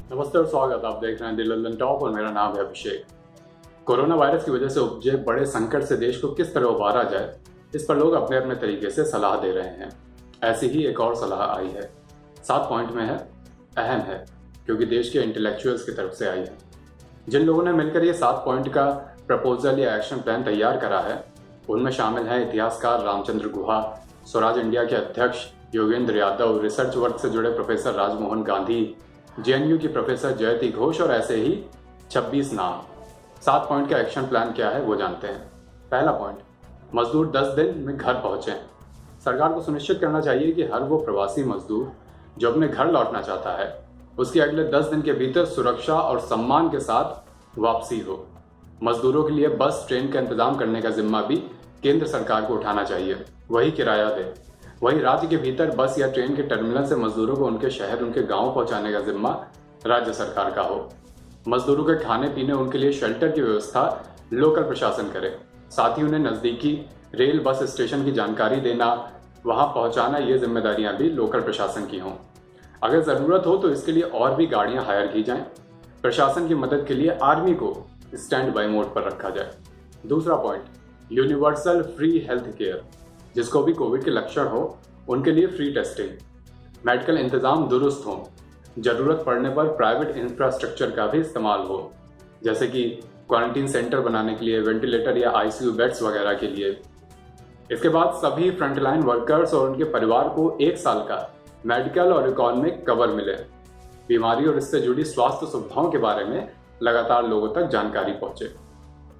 नमस्ते और स्वागत। आप देख रहे हैं दिल्ली टॉप और मेरा नाम है अभिषेक। कोरोना वायरस की वजह से उपजे बड़े संकट से देश को किस तरह उबारा जाए, इस पर लोग अपने अपने तरीके से सलाह दे रहे हैं। ऐसी ही एक और सलाह आई है, 7 पॉइंट में है, अहम है क्योंकि देश के इंटेलेक्चुअल्स की तरफ से आई है। जिन लोगों ने मिलकर ये 7 पॉइंट का प्रपोजल या एक्शन प्लान तैयार करा है, उनमें शामिल हैं इतिहासकार रामचंद्र गुहा, स्वराज इंडिया के अध्यक्ष योगेंद्र यादव, रिसर्च वर्क से जुड़े प्रोफेसर राजमोहन गांधी, जेएनयू की प्रोफेसर जयति घोष और ऐसे ही 26 नाम। 7 पॉइंट का एक्शन प्लान क्या है वो जानते हैं। पहला पॉइंट, मजदूर 10 दिन में घर पहुंचे। सरकार को सुनिश्चित करना चाहिए कि हर वो प्रवासी मजदूर जो अपने घर लौटना चाहता है, उसकी अगले 10 दिन के भीतर सुरक्षा और सम्मान के साथ वापसी हो। मजदूरों के लिए बस ट्रेन का इंतजाम करने का जिम्मा भी केंद्र सरकार को उठाना चाहिए। वही किराया दे, वही राज्य के भीतर बस या ट्रेन के टर्मिनल से मजदूरों को उनके शहर, उनके गांव पहुंचाने का जिम्मा राज्य सरकार का हो। मजदूरों के खाने पीने, उनके लिए शेल्टर की व्यवस्था लोकल प्रशासन करे। साथ ही उन्हें नजदीकी रेल बस स्टेशन की जानकारी देना, वहां पहुंचाना, ये जिम्मेदारियां भी लोकल प्रशासन की हों। अगर जरूरत हो तो इसके लिए और भी गाड़ियां हायर की जाएं। प्रशासन की मदद के लिए आर्मी को स्टैंड बाय मोड पर रखा जाए। दूसरा point, universal free health care. जिसको भी कोविड के लक्षण हो उनके लिए फ्री टेस्टिंग, मेडिकल इंतजाम दुरुस्त हो, जरूरत पड़ने पर प्राइवेट इंफ्रास्ट्रक्चर का भी इस्तेमाल हो, जैसे कि क्वारंटीन सेंटर बनाने के लिए, वेंटिलेटर या आईसीयू बेड्स वगैरह के लिए। इसके बाद सभी फ्रंटलाइन वर्कर्स और उनके परिवार को 1 साल का मेडिकल और इकोनॉमिक कवर मिले। बीमारी और इससे जुड़ी स्वास्थ्य सुविधाओं के बारे में लगातार लोगों तक जानकारी पहुंचे।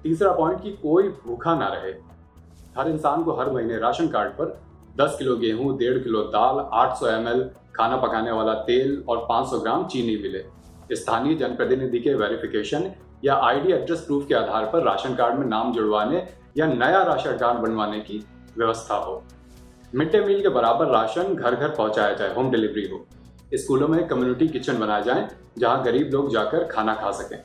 तीसरा पॉइंट कि कोई भूखा ना रहे। हर इंसान को हर महीने राशन कार्ड पर 10 किलो गेहूं, 1.5 किलो दाल, 800 ml खाना पकाने वाला तेल और 500 ग्राम चीनी मिले। स्थानीय जनप्रतिनिधि के वेरिफिकेशन या आईडी एड्रेस प्रूफ के आधार पर राशन कार्ड में नाम जुड़वाने या नया राशन कार्ड बनवाने की व्यवस्था हो। मिड डे मील के बराबर राशन घर घर पहुंचाया जाए, होम डिलीवरी हो। स्कूलों में कम्युनिटी किचन बनाए जाएं जहां गरीब लोग जाकर खाना खा सकें।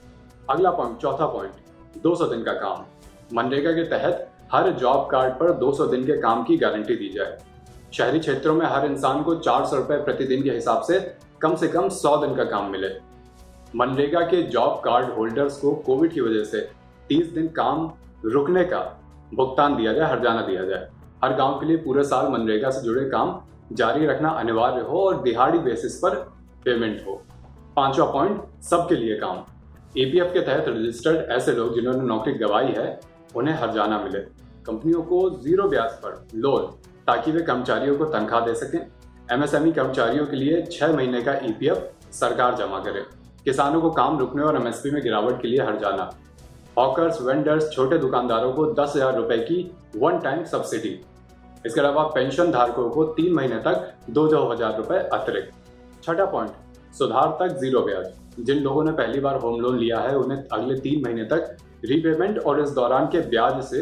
अगला पॉइंट, चौथा पॉइंट, 200 दिन का काम। मनरेगा के तहत हर जॉब कार्ड पर 200 दिन के काम की गारंटी दी जाए। शहरी क्षेत्रों में हर इंसान को 400 रुपए प्रतिदिन के हिसाब से कम 100 दिन का काम मिले। मनरेगा के जॉब कार्ड होल्डर्स को कोविड की वजह से 30 दिन काम रुकने का भुगतान दिया जाए, हर्जाना दिया जाए। हर गांव के लिए पूरे साल मनरेगा से जुड़े काम जारी रखना अनिवार्य हो और दिहाड़ी बेसिस पर पेमेंट हो। 5वां पॉइंट, सबके लिए काम। ईपीएफ के तहत रजिस्टर्ड ऐसे लोग जिन्होंने नौकरी गंवाई है, उन्हें हर्जाना मिले। कंपनियों को 0 ब्याज पर लोन, ताकि वे कर्मचारियों को तनख्वाह दे सकें। एमएसएमई कर्मचारियों के लिए 6 महीने का ईपीएफ सरकार जमा करे। किसानों को काम रुकने और एमएसपी में गिरावट के लिए हर्जाना। हॉकर्स, वेंडर्स, छोटे दुकानदारों को 10,000 रुपए की 1 टाइम सब्सिडी। इसके अलावा पेंशन धारकों को 3 महीने तक 2,000 रुपए अतिरिक्त। 6वां पॉइंट, सुधार तक 0 ब्याज। जिन लोगों ने पहली बार होम लोन लिया है उन्हें अगले 3 महीने तक रीपेमेंट और इस दौरान के ब्याज से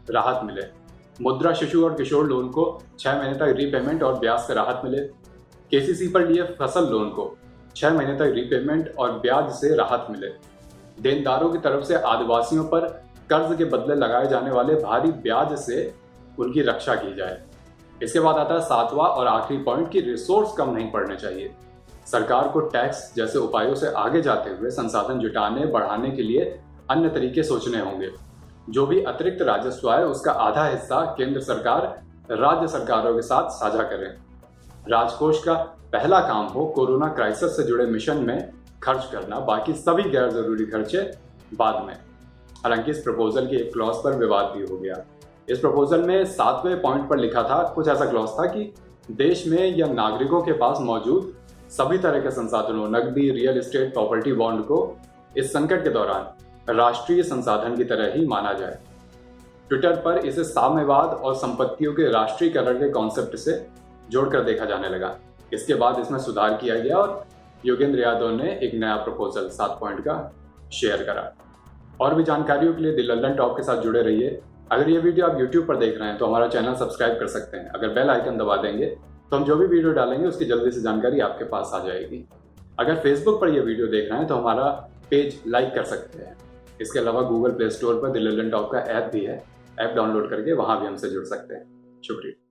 राहत मिले। मुद्रा, शिशु और किशोर लोन को 6 महीने तक रीपेमेंट और ब्याज से राहत मिले। केसीसी पर लिए फसल लोन को 6 महीने तक रीपेमेंट और ब्याज से राहत मिले। देनदारों की तरफ से आदिवासियों पर कर्ज के बदले लगाए जाने वाले भारी ब्याज से उनकी रक्षा की जाए। इसके बाद आता है 7वां और आखिरी पॉइंट कि रिसोर्स कम नहीं पड़ने चाहिए। सरकार को टैक्स जैसे उपायों से आगे जाते हुए संसाधन जुटाने, बढ़ाने के लिए अन्य तरीके सोचने होंगे। जो भी अतिरिक्त राजस्व आए उसका आधा हिस्सा केंद्र सरकार राज्य सरकारों के साथ साझा करें। राजकोष का पहला काम हो कोरोना क्राइसिस से जुड़े मिशन में खर्च करना, बाकी सभी गैर जरूरी खर्चे बाद में। हालांकि इस प्रपोजल के एक क्लॉज पर विवाद भी हो गया। इस प्रपोजल में 7वें पॉइंट पर लिखा था, कुछ ऐसा क्लॉज था कि देश में या नागरिकों के पास मौजूद सभी तरह के संसाधनों, नकदी, रियल एस्टेट, प्रॉपर्टी, बॉन्ड को इस संकट के दौरान राष्ट्रीय संसाधन की तरह ही माना जाए। ट्विटर पर इसे साम्यवाद और संपत्तियों के राष्ट्रीयकरण के कॉन्सेप्ट से जोड़कर देखा जाने लगा। इसके बाद इसमें सुधार किया गया और योगेंद्र यादव ने एक नया प्रपोजल 7 पॉइंट का शेयर करा। और भी जानकारियों के लिए दिल्ली टॉप के साथ जुड़े रहिए। अगर ये वीडियो आप YouTube पर देख रहे हैं तो हमारा चैनल सब्सक्राइब कर सकते हैं। अगर बेल आइकन दबा देंगे तो हम जो भी वीडियो डालेंगे उसकी जल्दी से जानकारी आपके पास आ जाएगी। अगर फेसबुक पर यह वीडियो देख रहे हैं तो हमारा पेज लाइक कर सकते हैं। इसके अलावा गूगल प्ले स्टोर पर दिल्ली टॉप का ऐप भी है। ऐप डाउनलोड करके वहां भी हमसे जुड़ सकते हैं। शुक्रिया।